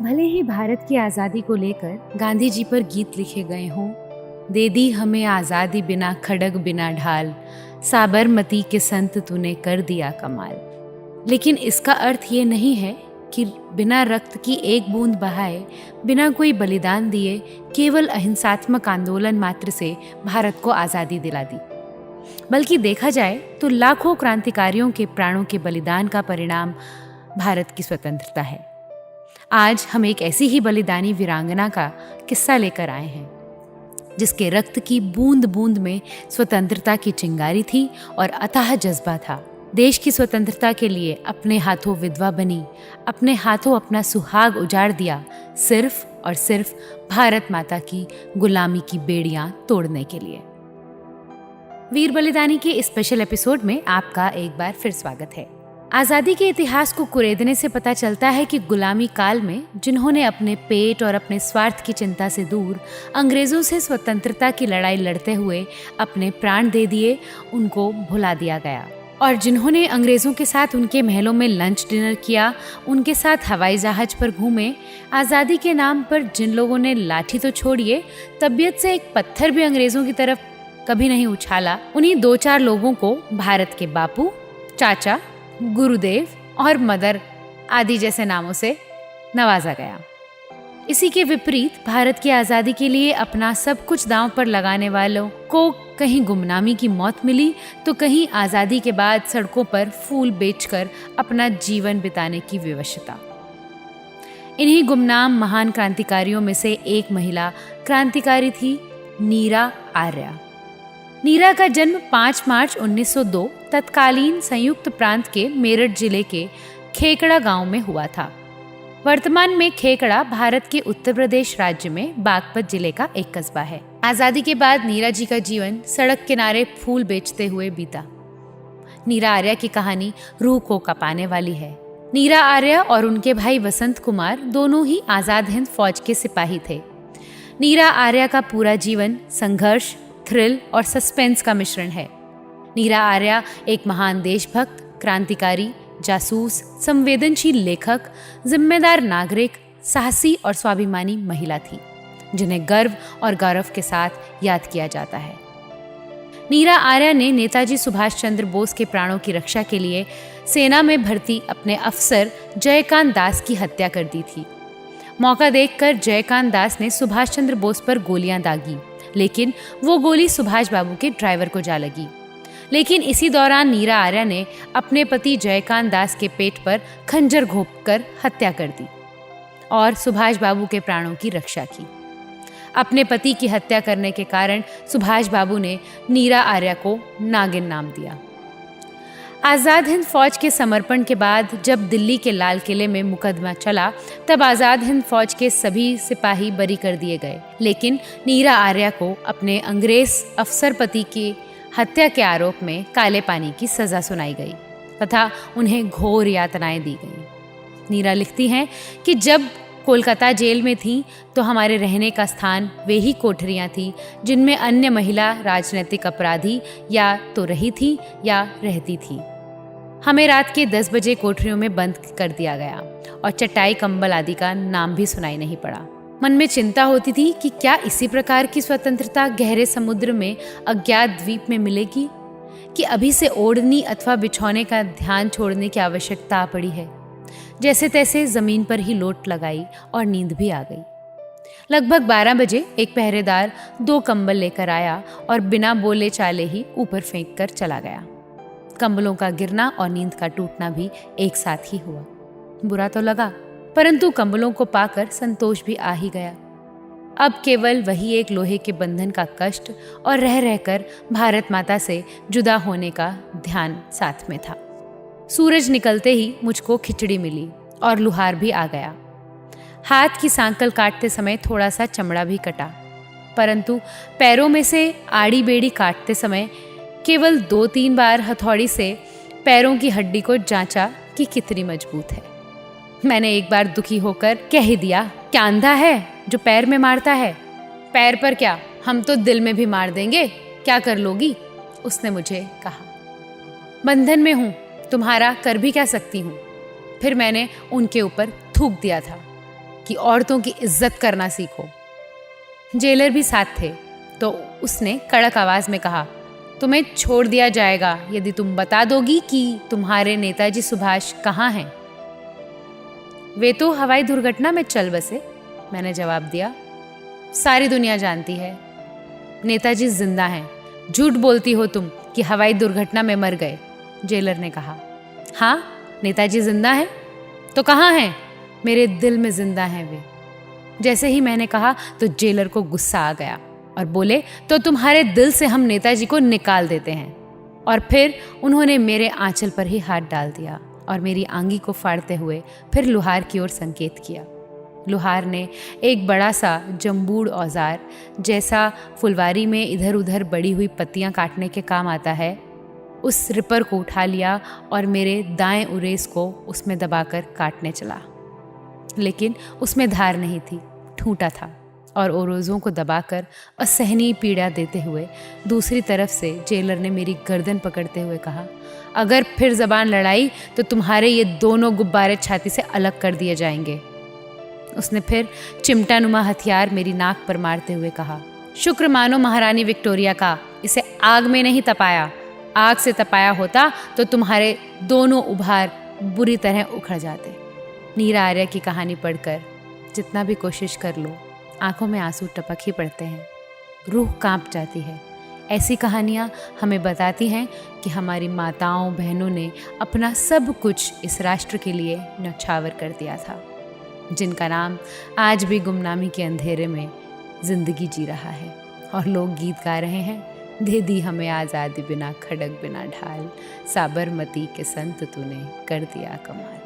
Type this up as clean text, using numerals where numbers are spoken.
भले ही भारत की आज़ादी को लेकर गांधी जी पर गीत लिखे गए हों, दे दी हमें आज़ादी बिना खड़ग बिना ढाल, साबरमती के संत तूने कर दिया कमाल। लेकिन इसका अर्थ ये नहीं है कि बिना रक्त की एक बूंद बहाए, बिना कोई बलिदान दिए, केवल अहिंसात्मक आंदोलन मात्र से भारत को आज़ादी दिला दी। बल्कि देखा जाए तो लाखों क्रांतिकारियों के प्राणों के बलिदान का परिणाम भारत की स्वतंत्रता है। आज हम एक ऐसी ही बलिदानी वीरांगना का किस्सा लेकर आए हैं, जिसके रक्त की बूंद बूंद में स्वतंत्रता की चिंगारी थी और अथाह जज्बा था। देश की स्वतंत्रता के लिए अपने हाथों विधवा बनी, अपने हाथों अपना सुहाग उजाड़ दिया, सिर्फ और सिर्फ भारत माता की गुलामी की बेड़ियां तोड़ने के लिए। वीर बलिदानी के इस स्पेशल एपिसोड में आपका एक बार फिर स्वागत है। आज़ादी के इतिहास को कुरेदने से पता चलता है कि गुलामी काल में जिन्होंने अपने पेट और अपने स्वार्थ की चिंता से दूर अंग्रेजों से स्वतंत्रता की लड़ाई लड़ते हुए अपने प्राण दे दिए, उनको भुला दिया गया। और जिन्होंने अंग्रेजों के साथ उनके महलों में लंच डिनर किया, उनके साथ हवाई जहाज पर घूमे, आज़ादी के नाम पर जिन लोगों ने लाठी तो छोड़िए, तबीयत से एक पत्थर भी अंग्रेजों की तरफ कभी नहीं उछाला, उन्हीं दो चार लोगों को भारत के बापू, चाचा, गुरुदेव और मदर आदि जैसे नामों से नवाजा गया। इसी के विपरीत भारत की आज़ादी के लिए अपना सब कुछ दांव पर लगाने वालों को कहीं गुमनामी की मौत मिली, तो कहीं आज़ादी के बाद सड़कों पर फूल बेचकर अपना जीवन बिताने की विवशता। इन्हीं गुमनाम महान क्रांतिकारियों में से एक महिला क्रांतिकारी थी नीरा आर्या। नीरा का जन्म 5 मार्च 1902 तत्कालीन संयुक्त प्रांत के मेरठ जिले के खेकड़ा गांव में हुआ था। वर्तमान में खेकड़ा भारत के उत्तर प्रदेश राज्य में बागपत जिले का एक कस्बा है। आज़ादी के बाद नीरा जी का जीवन सड़क किनारे फूल बेचते हुए बीता। नीरा आर्या की कहानी रूह को कपाने वाली है। नीरा आर्या और उनके भाई वसंत कुमार दोनों ही आज़ाद हिंद फौज के सिपाही थे। नीरा आर्या का पूरा जीवन संघर्ष, थ्रिल और सस्पेंस का मिश्रण है। नीरा आर्या एक महान देशभक्त, क्रांतिकारी, जासूस, संवेदनशील लेखक, जिम्मेदार नागरिक, साहसी और स्वाभिमानी महिला थी, जिन्हें गर्व और गौरव के साथ याद किया जाता है। नीरा आर्या ने नेताजी सुभाष चंद्र बोस के प्राणों की रक्षा के लिए सेना में भर्ती अपने अफसर जयकांत दास की हत्या कर दी थी। मौका देखकर जयकांत दास ने सुभाष चंद्र बोस पर गोलियां दागी, लेकिन वो गोली सुभाष बाबू के ड्राइवर को जा लगी। लेकिन इसी दौरान नीरा आर्या ने अपने पति जयकांत दास के पेट पर खंजर घोंपकर हत्या कर दी और सुभाष बाबू के प्राणों की रक्षा की। अपने पति की हत्या करने के कारण सुभाष बाबू ने नीरा आर्या को नागिन नाम दिया। आज़ाद हिंद फौज के समर्पण के बाद जब दिल्ली के लाल किले में मुकदमा चला, तब आज़ाद हिंद फौज के सभी सिपाही बरी कर दिए गए, लेकिन नीरा आर्या को अपने अंग्रेज अफसर पति की हत्या के आरोप में काले पानी की सजा सुनाई गई तथा उन्हें घोर यातनाएं दी गईं। नीरा लिखती हैं कि जब कोलकाता जेल में थी तो हमारे रहने का स्थान वे ही कोठरियाँ थीं जिनमें अन्य महिला राजनीतिक अपराधी या तो रही थी या रहती थी। हमें रात के 10 बजे कोठरियों में बंद कर दिया गया और चटाई कंबल आदि का नाम भी सुनाई नहीं पड़ा। मन में चिंता होती थी कि क्या इसी प्रकार की स्वतंत्रता गहरे समुद्र में अज्ञात द्वीप में मिलेगी, कि अभी से ओढ़नी अथवा बिछौने का ध्यान छोड़ने की आवश्यकता आ पड़ी है। जैसे तैसे जमीन पर ही लोट लगाई और नींद भी आ गई। लगभग 12 बजे एक पहरेदार 2 कंबल लेकर आया और बिना बोले चाले ही ऊपर फेंक कर चला गया। कंबलों का गिरना और नींद का टूटना भी एक साथ ही हुआ। बुरा तो लगा, परंतु कंबलों को पाकर संतोष भी आ ही गया। अब केवल वही एक लोहे के बंधन का कष्ट और रह रहकर भारत माता से जुदा होने का ध्यान साथ में था। सूरज निकलते ही मुझको खिचड़ी मिली और लुहार भी आ गया। हाथ की सांकल काटते समय थोड़ा सा चमड़ा भी कटा, परंतु पैरों में से आड़ी बेड़ी काटते समय केवल 2-3 बार हथौड़ी से पैरों की हड्डी को जांचा कि कितनी मजबूत है। मैंने एक बार दुखी होकर कह ही दिया, क्या अंधा है जो पैर में मारता है? पैर पर क्या, हम तो दिल में भी मार देंगे, क्या कर लोगी? उसने मुझे कहा। बंधन में हूँ, तुम्हारा कर भी क्या सकती हूँ। फिर मैंने उनके ऊपर थूक दिया था। कि औरतों की इज्जत करना सीखो। जेलर भी साथ थे तो उसने कड़क आवाज में कहा, तुम्हें छोड़ दिया जाएगा यदि तुम बता दोगी कि तुम्हारे नेताजी सुभाष कहाँ हैं। वे तो हवाई दुर्घटना में चल बसे, मैंने जवाब दिया। सारी दुनिया जानती है नेताजी जिंदा हैं। झूठ बोलती हो तुम कि हवाई दुर्घटना में मर गए, जेलर ने कहा। हाँ, नेताजी जिंदा हैं। तो कहाँ हैं? मेरे दिल में जिंदा हैं वे। जैसे ही मैंने कहा तो जेलर को गुस्सा आ गया और बोले, तो तुम्हारे दिल से हम नेताजी को निकाल देते हैं। और फिर उन्होंने मेरे आंचल पर ही हाथ डाल दिया और मेरी आंगी को फाड़ते हुए फिर लुहार की ओर संकेत किया। लुहार ने एक बड़ा सा जंबूड़ औजार, जैसा फुलवारी में इधर उधर बड़ी हुई पत्तियां काटने के काम आता है, उस रिपर को उठा लिया और मेरे दाएं उरेस को उसमें दबाकर काटने चला। लेकिन उसमें धार नहीं थी, ठूंठा था और ओरोज़ों को दबाकर असहनीय पीड़ा देते हुए दूसरी तरफ से जेलर ने मेरी गर्दन पकड़ते हुए कहा, अगर फिर जबान लड़ाई तो तुम्हारे ये दोनों गुब्बारे छाती से अलग कर दिए जाएंगे। उसने फिर चिमटानुमा हथियार मेरी नाक पर मारते हुए कहा, शुक्र मानो महारानी विक्टोरिया का, इसे आग में नहीं तपाया। आग से तपाया होता तो तुम्हारे दोनों उभार बुरी तरह उखड़ जाते। नीरा आर्या की कहानी पढ़कर जितना भी कोशिश कर लो, आंखों में आंसू टपक ही पड़ते हैं, रूह कांप जाती है। ऐसी कहानियाँ हमें बताती हैं कि हमारी माताओं बहनों ने अपना सब कुछ इस राष्ट्र के लिए न्यौछावर कर दिया था, जिनका नाम आज भी गुमनामी के अंधेरे में जिंदगी जी रहा है। और लोग गीत गा रहे हैं, दे दी हमें आज़ादी बिना खड़क बिना ढाल, साबरमती के संत तूने कर दिया कमाल।